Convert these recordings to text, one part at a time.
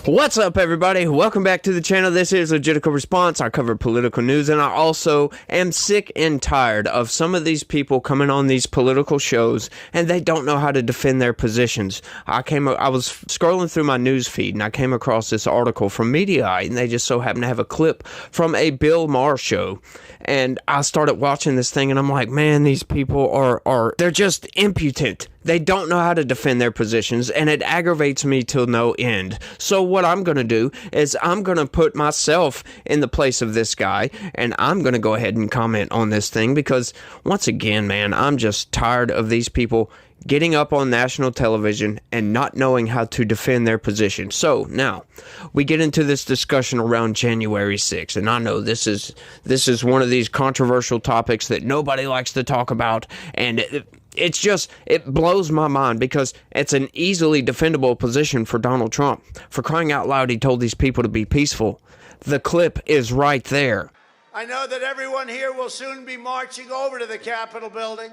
What's up, everybody? Welcome back to the channel. This is Legitical Response. I cover political news, and I also am sick and tired of some of these people coming on these political shows, and they don't know how to defend their positions. I was scrolling through my news feed, and I came across this article from Mediaite, and they just so happened to have a clip from a Bill Maher show, and I started watching this thing, and I'm like, man, these people they're just impudent. They don't know how to defend their positions, and it aggravates me till no end. So what I'm going to do is I'm going to put myself in the place of this guy, and I'm going to go ahead and comment on this thing because, once again, man, I'm just tired of these people getting up on national television and not knowing how to defend their position. So now we get into this discussion around January 6th, and I know this is one of these controversial topics that nobody likes to talk about, and it blows my mind because it's an easily defendable position for Donald Trump. For crying out loud, he told these people to be peaceful. The clip is right there. I know that everyone here will soon be marching over to the Capitol building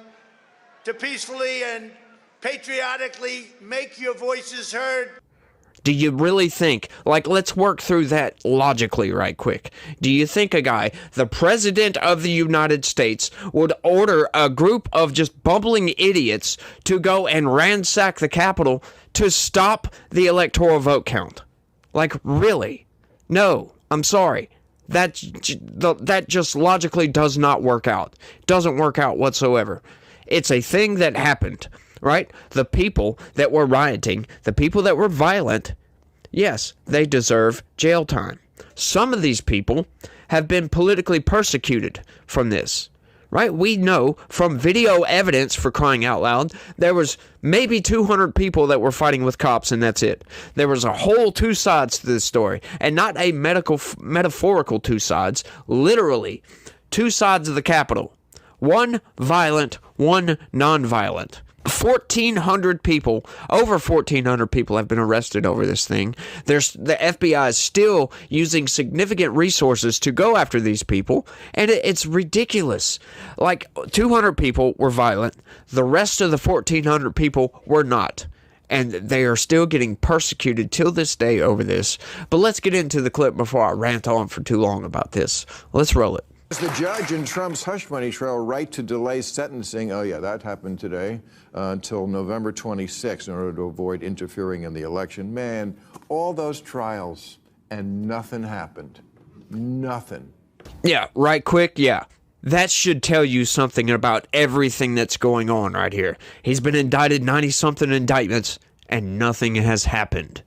to peacefully and patriotically make your voices heard. Do you really think, let's work through that logically right quick. Do you think a guy, the President of the United States, would order a group of just bumbling idiots to go and ransack the Capitol to stop the electoral vote count? Really? No, I'm sorry. That just logically does not work out. Doesn't work out whatsoever. It's a thing that happened. Right? The people that were rioting, the people that were violent, yes, they deserve jail time. Some of these people have been politically persecuted from this. Right? We know from video evidence, for crying out loud, there was maybe 200 people that were fighting with cops, and that's it. There was a whole two sides to this story, and not a metaphorical two sides, literally two sides of the Capitol. One violent, one non-violent. 1,400 people, over 1,400 people have been arrested over this thing. The FBI is still using significant resources to go after these people, and it's ridiculous. 200 people were violent. The rest of the 1,400 people were not. And they are still getting persecuted till this day over this. But let's get into the clip before I rant on for too long about this. Let's roll it. Is the judge in Trump's hush money trial right to delay sentencing? Oh, yeah, that happened today until November 26th in order to avoid interfering in the election. Man, all those trials and nothing happened. Nothing. Yeah, right quick, yeah. That should tell you something about everything that's going on right here. He's been indicted 90-something indictments, and nothing has happened.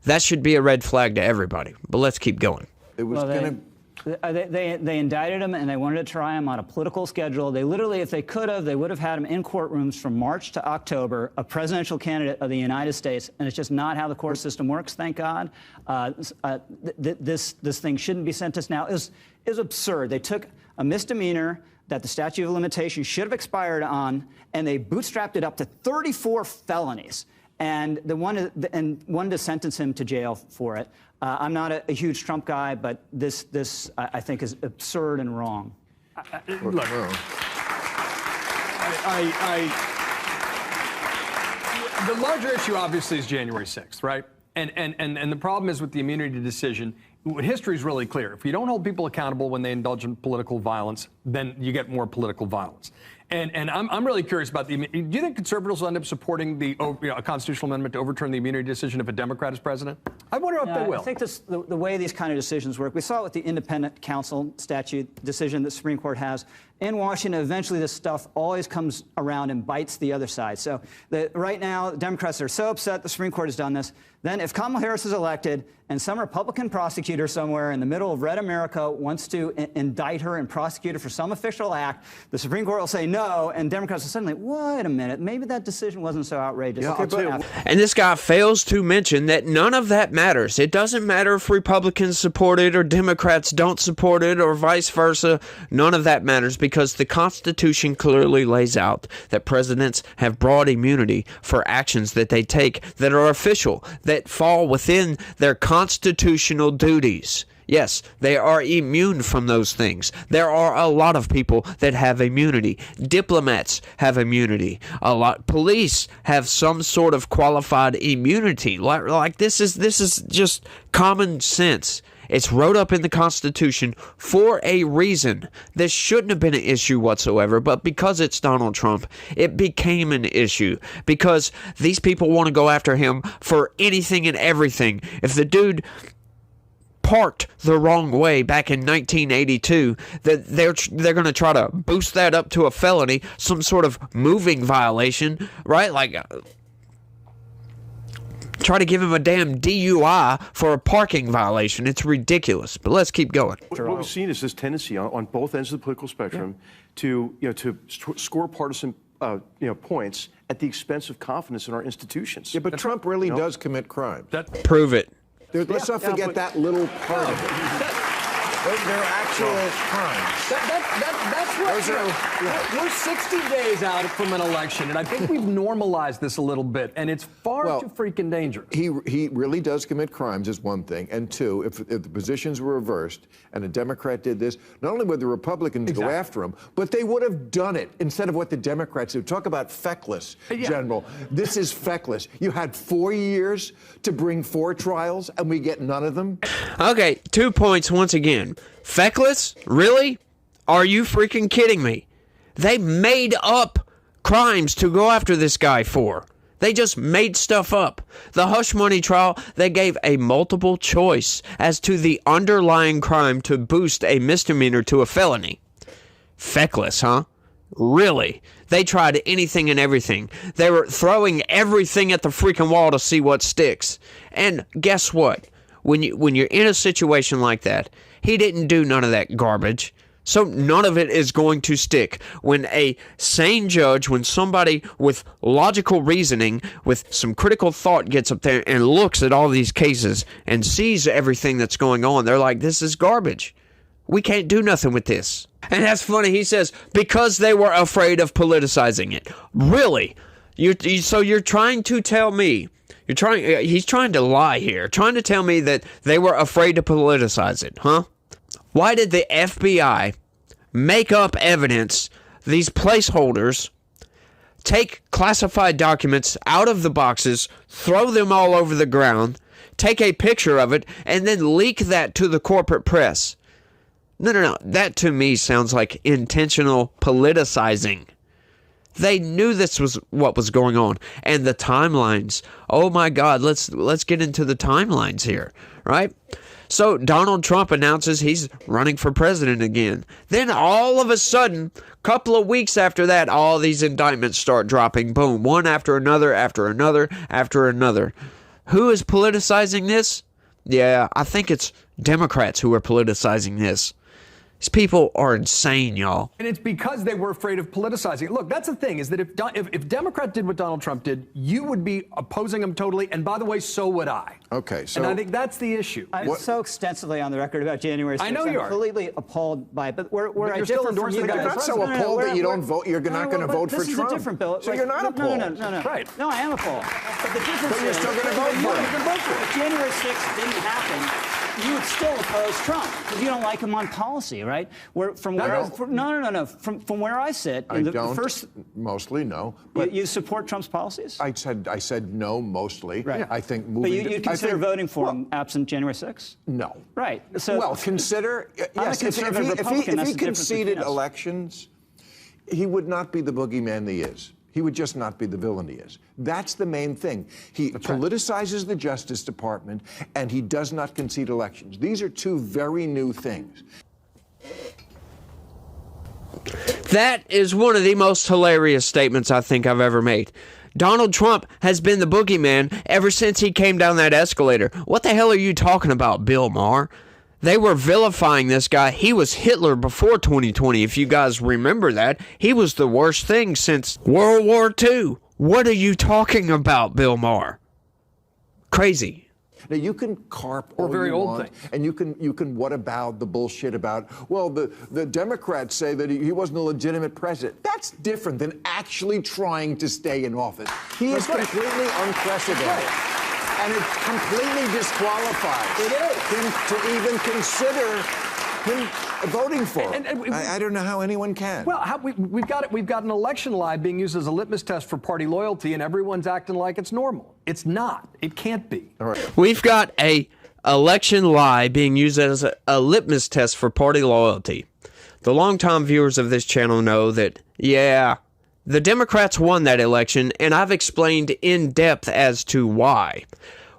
That should be a red flag to everybody. But let's keep going. It was going to... They indicted him, and they wanted to try him on a political schedule. They literally, if they could have, they would have had him in courtrooms from March to October, a presidential candidate of the United States, and it's just not how the court system works, thank God. This thing shouldn't be sentenced now. It was absurd. They took a misdemeanor that the statute of limitations should have expired on, and they bootstrapped it up to 34 felonies. And wanted to sentence him to jail for it. I'm not a huge Trump guy, but this I think is absurd and wrong. Look, the larger issue obviously is January 6th, right? And the problem is with the immunity decision. History is really clear. If you don't hold people accountable when they indulge in political violence, then you get more political violence. And I'm really curious about do you think conservatives will end up supporting a constitutional amendment to overturn the immunity decision if a Democrat is president? I wonder if they will. I think the way these kind of decisions work, we saw it with the independent counsel statute decision that the Supreme Court has. In Washington, eventually this stuff always comes around and bites the other side. So right now, the Democrats are so upset the Supreme Court has done this. Then if Kamala Harris is elected and some Republican prosecutor somewhere in the middle of red America wants to indict her and prosecute her for some official act, the Supreme Court will say no, and Democrats will suddenly, wait a minute, maybe that decision wasn't so outrageous. Yeah, and this guy fails to mention that none of that matters. It doesn't matter if Republicans support it or Democrats don't support it or vice versa. None of that matters because the Constitution clearly lays out that presidents have broad immunity for actions that they take that are official, that fall within their constitutional duties. Yes, they are immune from those things. There are a lot of people that have immunity. Diplomats have immunity. Police have some sort of qualified immunity. Like this is just common sense. It's wrote up in the Constitution for a reason. This shouldn't have been an issue whatsoever, but because it's Donald Trump, it became an issue. Because these people want to go after him for anything and everything. If the dude parked the wrong way back in 1982, that they're going to try to boost that up to a felony, some sort of moving violation, right? Like try to give him a damn DUI for a parking violation. It's ridiculous. But let's keep going. What we've seen is this tendency on both ends of the political spectrum to score partisan points at the expense of confidence in our institutions. Yeah, but Trump really does commit crimes. Prove it. Let's not forget that little part of it. They're actual crimes. That's what we're 60 days out from an election, and I think we've normalized this a little bit, and it's far too freaking dangerous. He really does commit crimes is one thing, and two, if the positions were reversed and a Democrat did this, not only would the Republicans go after him, but they would have done it instead of what the Democrats do. Talk about feckless, General. This is feckless. You had 4 years to bring 4 trials, and we get none of them. Okay, 2 points once again. Feckless? Really? Are you freaking kidding me? They made up crimes to go after this guy for. They just made stuff up. The hush money trial, they gave a multiple choice as to the underlying crime to boost a misdemeanor to a felony. Feckless, huh? Really? They tried anything and everything. They were throwing everything at the freaking wall to see what sticks. And guess what? When you're in a situation like that, he didn't do none of that garbage. So none of it is going to stick. When a sane judge, when somebody with logical reasoning, with some critical thought gets up there and looks at all these cases and sees everything that's going on, they're like, this is garbage. We can't do nothing with this. And that's funny. He says, because they were afraid of politicizing it. Really? So you're trying to tell me, he's trying to lie here, trying to tell me that they were afraid to politicize it, huh? Why did the FBI make up evidence, these placeholders, take classified documents out of the boxes, throw them all over the ground, take a picture of it, and then leak that to the corporate press? No. That to me sounds like intentional politicizing. They knew this was what was going on. And the timelines. Oh my God, let's get into the timelines here, right? So Donald Trump announces he's running for president again. Then all of a sudden, a couple of weeks after that, all these indictments start dropping. Boom, one after another, after another, after another. Who is politicizing this? Yeah, I think it's Democrats who are politicizing this. These people are insane, y'all. And it's because they were afraid of politicizing. Look, that's the thing, is that if Democrat did what Donald Trump did, you would be opposing him totally. And by the way, so would I. Okay, so... And I think that's the issue. I'm so extensively on the record about January 6th. I know you I'm are. completely appalled by it. But where I you're still differ from endorsing you the guy. guys... You're not so appalled that you don't vote. You're not going to vote for Trump. This is a different bill. So you're not appalled. No. Right. No, I am appalled. But the difference But you're is... still going to vote for him. You're going to vote for him. If January 6th didn't happen, you would still oppose Trump because you don't like him on policy, right? From where I sit, I don't. Mostly, no. But you support Trump's policies? I said no, mostly. Right. I think But you'd consider voting for him absent January 6th? No. Right. So, well, consider, yes, if he conceded elections, he would not be the boogeyman he is. He would just not be the villain he is. That's the main thing. He politicizes the Justice Department, and he does not concede elections. These are two very new things. That is one of the most hilarious statements I think I've ever made. Donald Trump has been the boogeyman ever since he came down that escalator. What the hell are you talking about, Bill Maher? They were vilifying this guy. He was Hitler before 2020, if you guys remember that. He was the worst thing since World War II. What are you talking about, Bill Maher? Crazy. Now, you can carp all very you old want, things. and you can what about the bullshit about, well, the Democrats say that he wasn't a legitimate president. That's different than actually trying to stay in office. He is completely unprecedented. And it completely disqualifies him to even consider him voting for it. I don't know how anyone can. Well, we've got an election lie being used as a litmus test for party loyalty, and everyone's acting like it's normal. It's not. It can't be. All right. We've got a election lie being used as a litmus test for party loyalty. The longtime viewers of this channel know that, yeah, the Democrats won that election, and I've explained in depth as to why.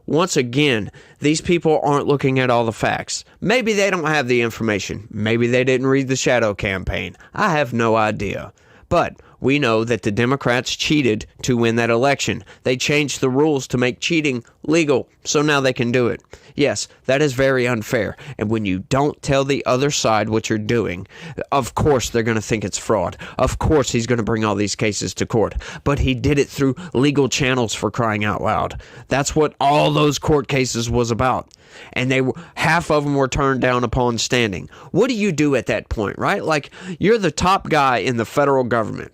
Once again, these people aren't looking at all the facts. Maybe they don't have the information. Maybe they didn't read the shadow campaign. I have no idea. But we know that the Democrats cheated to win that election. They changed the rules to make cheating legal, so now they can do it. Yes, that is very unfair. And when you don't tell the other side what you're doing, of course they're going to think it's fraud. Of course he's going to bring all these cases to court. But he did it through legal channels, for crying out loud. That's what all those court cases was about. And half of them were turned down upon standing. What do you do at that point, right? Like, you're the top guy in the federal government.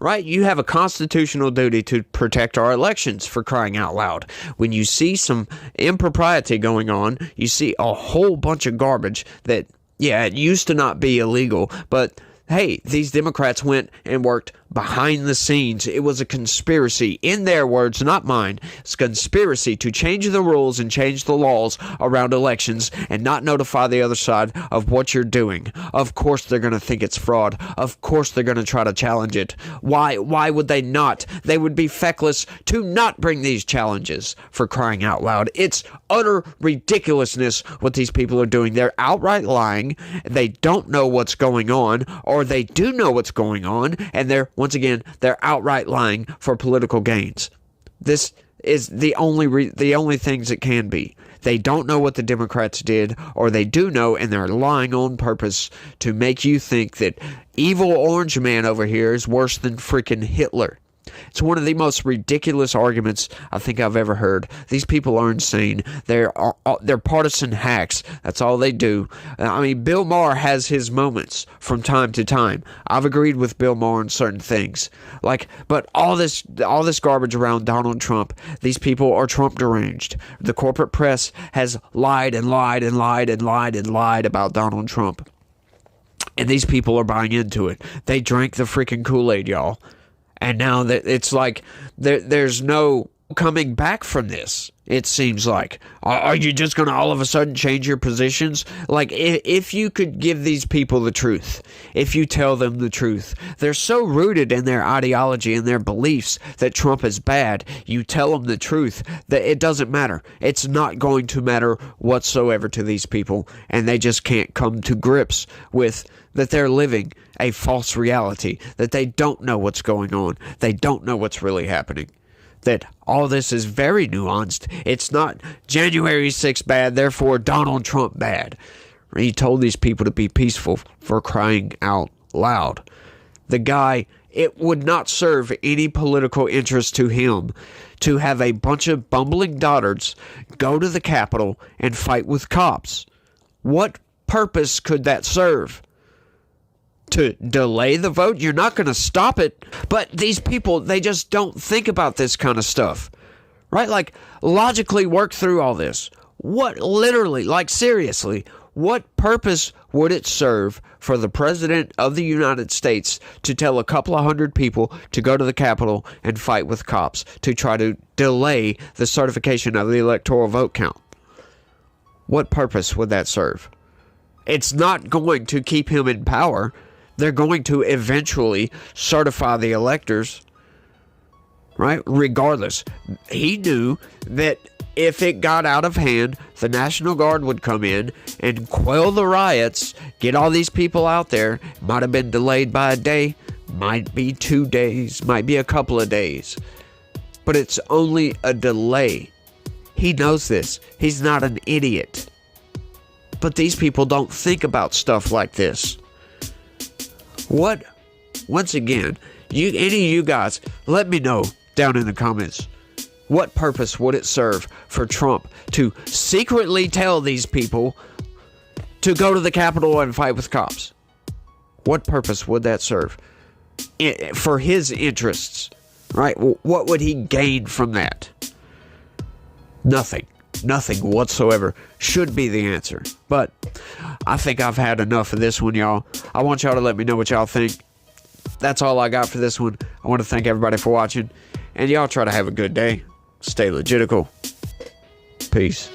Right? You have a constitutional duty to protect our elections, for crying out loud. When you see some impropriety going on, you see a whole bunch of garbage that, yeah, it used to not be illegal, but hey, these Democrats went and worked behind the scenes. It was a conspiracy, in their words, not mine. It's a conspiracy to change the rules and change the laws around elections and not notify the other side of what you're doing. Of course they're going to think it's fraud. Of course they're going to try to challenge it. Why would they not? They would be feckless to not bring these challenges, for crying out loud. It's utter ridiculousness what these people are doing. They're outright lying. They don't know what's going on, or they do know what's going on, and once again, they're outright lying for political gains. This is the only things it can be. They don't know what the Democrats did, or they do know, and they're lying on purpose to make you think that evil orange man over here is worse than freaking Hitler. It's one of the most ridiculous arguments I think I've ever heard. These people are insane. They're partisan hacks. That's all they do. I mean, Bill Maher has his moments from time to time. I've agreed with Bill Maher on certain things. But all this garbage around Donald Trump, these people are Trump deranged. The corporate press has lied and lied and lied and lied and lied about Donald Trump. And these people are buying into it. They drank the freaking Kool-Aid, y'all. And now that it's like there's no coming back from this, it seems like. Are you just going to all of a sudden change your positions? Like, if you could give these people the truth, if you tell them the truth, they're so rooted in their ideology and their beliefs that Trump is bad. You tell them the truth, that it doesn't matter. It's not going to matter whatsoever to these people, and they just can't come to grips with that they're living a false reality, that they don't know what's going on. They don't know what's really happening. That all this is very nuanced. It's not January 6th bad, therefore Donald Trump bad. He told these people to be peaceful, for crying out loud. The guy, it would not serve any political interest to him to have a bunch of bumbling dotards go to the Capitol and fight with cops. What purpose could that serve? To delay the vote? You're not going to stop it. But these people, they just don't think about this kind of stuff. Right? Like, logically work through all this. What, literally, like seriously, what purpose would it serve for the President of the United States to tell a couple of hundred people to go to the Capitol and fight with cops to try to delay the certification of the electoral vote count? What purpose would that serve? It's not going to keep him in power. They're going to eventually certify the electors, right? Regardless. He knew that if it got out of hand, the National Guard would come in and quell the riots, get all these people out there. Might have been delayed by a day, might be 2 days, might be a couple of days. But it's only a delay. He knows this. He's not an idiot. But these people don't think about stuff like this. Once again, any of you guys, let me know down in the comments. What purpose would it serve for Trump to secretly tell these people to go to the Capitol and fight with cops? What purpose would that serve? For his interests, right? What would he gain from that? Nothing whatsoever should be the answer. But I think I've had enough of this one, y'all. I want y'all to let me know what y'all think. That's all I got for this one. I want to thank everybody for watching, and y'all try to have a good day. Stay legitical. Peace.